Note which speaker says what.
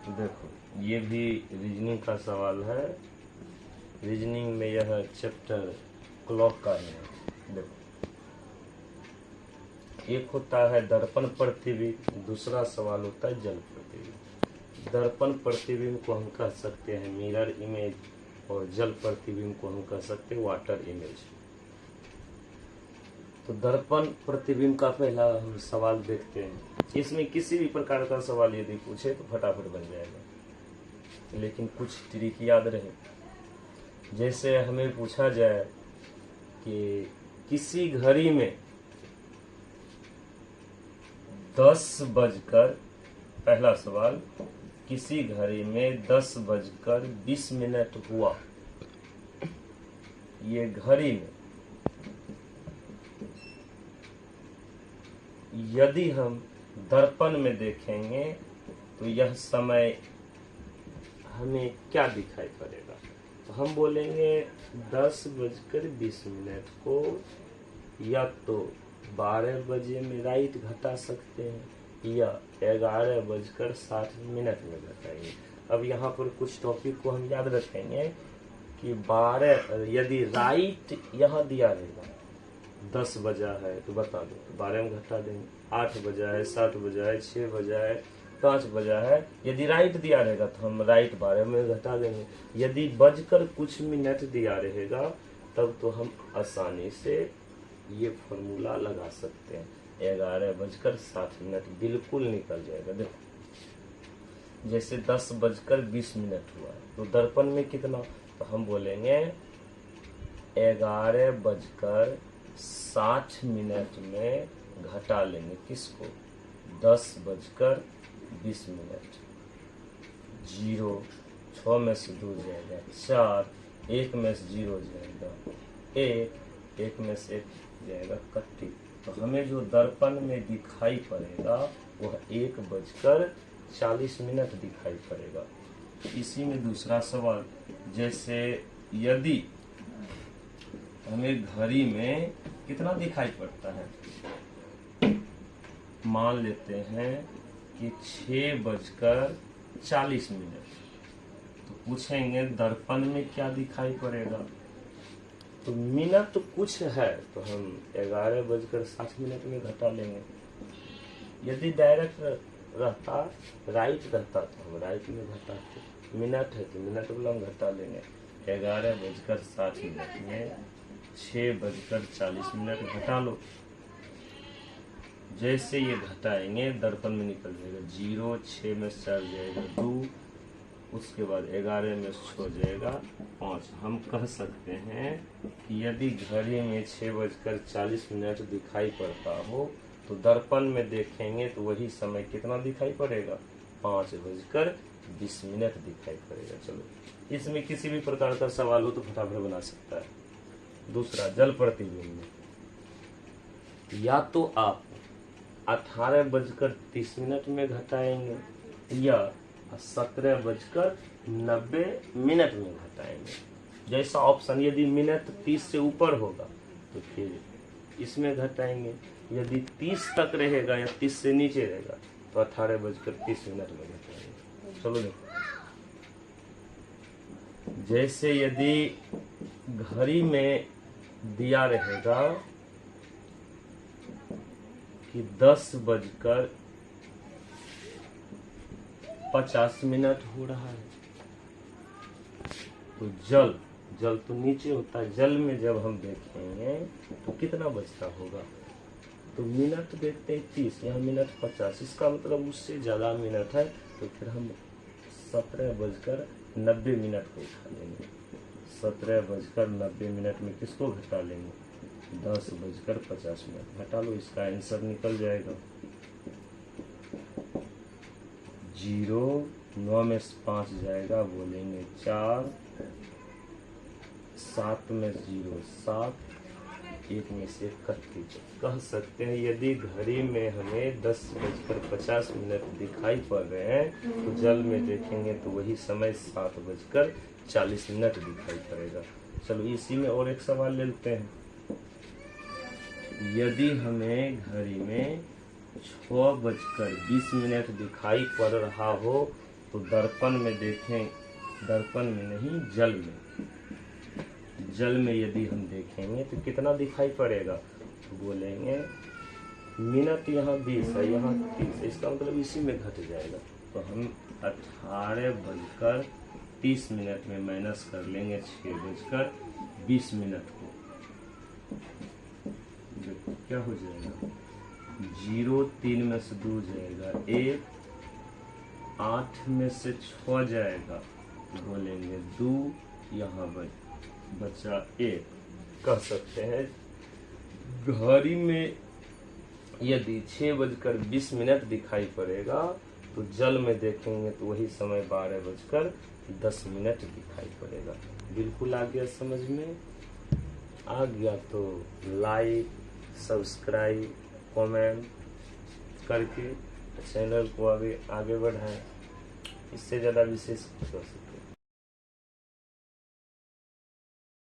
Speaker 1: देखो ये भी रीजनिंग का सवाल है। रीजनिंग में यह चैप्टर क्लॉक का है। देखो एक होता है दर्पण प्रतिबिंब, दूसरा सवाल होता है जल प्रतिबिंब। दर्पण प्रतिबिंब को हम कह सकते हैं मिरर इमेज और जल प्रतिबिंब को हम कह सकते हैं वाटर इमेज। तो दर्पण प्रतिबिंब का पहला हम सवाल देखते हैं। इसमें किसी भी प्रकार का सवाल यदि पूछे तो फटाफट बन जाएगा, लेकिन कुछ ट्रिक याद रहे। जैसे हमें पूछा जाए कि किसी घड़ी में 10 बजकर, पहला सवाल, किसी घड़ी में 10 बजकर 20 मिनट हुआ। ये घड़ी में यदि हम दर्पण में देखेंगे तो यह समय हमें क्या दिखाई पड़ेगा? तो हम बोलेंगे 10 बजकर 20 मिनट को या तो 12 बजे में राइट घटा सकते हैं या 11 बजकर 60 मिनट में घटाएंगे। अब यहाँ पर कुछ टॉपिक को हम याद रखेंगे कि 12, यदि राइट यहाँ दिया रहेगा 10 बजा है तो बता दो, तो 12 में घटा देंगे। 8 बजा है, 7 बजा है, 6 बजा है, 5 बजा है, यदि राइट दिया रहेगा तो हम राइट 12 में घटा देंगे। यदि बजकर कुछ मिनट दिया रहेगा तब तो हम आसानी से ये फॉर्मूला लगा सकते हैं, 11 बजकर 60 मिनट बिल्कुल निकल जाएगा। देखो जैसे 10 बजकर 20 मिनट हुआ तो दर्पण में कितना, तो हम बोलेंगे 11 बजकर 60 मिनट में घटा लेंगे किसको, 10 बजकर 20 मिनट। 0, 6 में से 2 जाएगा, 4, 1 में से 0 जाएगा, 1 में से 1 जाएगा कट्टी। तो हमें जो दर्पण में दिखाई पड़ेगा वह 1 बजकर 40 मिनट दिखाई पड़ेगा। इसी में दूसरा सवाल, जैसे यदि हमें घड़ी में कितना दिखाई पड़ता है, मान लेते हैं कि 6 बजकर 40 मिनट, तो पूछेंगे दर्पण में क्या दिखाई पड़ेगा। तो मिनट तो कुछ है तो हम 11 बजकर 60 मिनट में घटा लेंगे। यदि डायरेक्ट रहता, राइट रहता तो हम राइट में घटाते। मिनट है तो मिनट वाला हम घटा लेंगे। 11 बजकर 60 मिनट में 6 बजकर 40 मिनट घटा लो। जैसे ये घटाएंगे दर्पण में निकल जाएगा 0, 6 में से 4 जाएगा 2, उसके बाद 11 में से 6 जाएगा 5। हम कह सकते हैं कि यदि घड़ी में 6 बजकर 40 मिनट दिखाई पड़ता हो तो दर्पण में देखेंगे तो वही समय कितना दिखाई पड़ेगा, 5 बजकर 20 मिनट दिखाई पड़ेगा। चलो इसमें किसी भी प्रकार का सवाल हो तो फटाफट बना सकता है। दूसरा जल प्रतिबिंब में या तो आप 18 बजकर 30 मिनट में घटाएंगे या 17 बजकर 90 मिनट में घटाएंगे। जैसा ऑप्शन, यदि मिनट 30 से ऊपर होगा तो फिर इसमें घटाएंगे, यदि 30 तक रहेगा या 30 से नीचे रहेगा तो 18 बजकर 30 मिनट में घटाएंगे। चलो देखो, जैसे यदि घड़ी में दिया रहेगा कि 10 बजकर 50 मिनट हो रहा है तो जल तो नीचे होता है, जल में जब हम देखेंगे तो कितना बजता होगा, तो मिनट देखते हैं 30, यहाँ मिनट 50, इसका मतलब उससे ज़्यादा मिनट है तो फिर हम 17 बजकर 90 मिनट को उठा लेंगे। 17 बजकर 90 मिनट में किसको घटा लेंगे, 10 बजकर 50 मिनट घटा लो, इसका आंसर निकल जाएगा। 0, 9 में से 5 जाएगा, बोलेंगे 4, 7 में 0, 7, 1 में से 31। कह सकते हैं यदि घड़ी में हमें 10 बजकर 50 मिनट दिखाई पड़ रहे हैं तो जल में देखेंगे तो वही समय 7 बजकर 40 मिनट दिखाई पड़ेगा। चलो इसी में और एक सवाल ले लेते हैं। यदि हमें घड़ी में 6 बजकर 20 मिनट दिखाई पड़ रहा हो तो दर्पण में देखें, दर्पण में नहीं, जल में, जल में यदि हम देखेंगे तो कितना दिखाई पड़ेगा, तो बोलेंगे मिनट यहाँ 20 है, यहाँ 30 है, इसका मतलब इसी में घट जाएगा। तो हम 18:30 में माइनस कर लेंगे 6:20 को। देखो क्या हो जाएगा, 0 3 में से 2 जाएगा 1, 8 में से 6 जाएगा, बोलेंगे 2, यहाँ बचा 1। कह सकते हैं घड़ी में यदि 6:20 दिखाई पड़ेगा तो जल में देखेंगे तो वही समय 12:10 दिखाई पड़ेगा। बिल्कुल आ गया समझ में? आ गया तो लाइक, सब्सक्राइब, कमेंट करके चैनल को आगे बढ़ाएं। इससे ज़्यादा विशेष कर सकते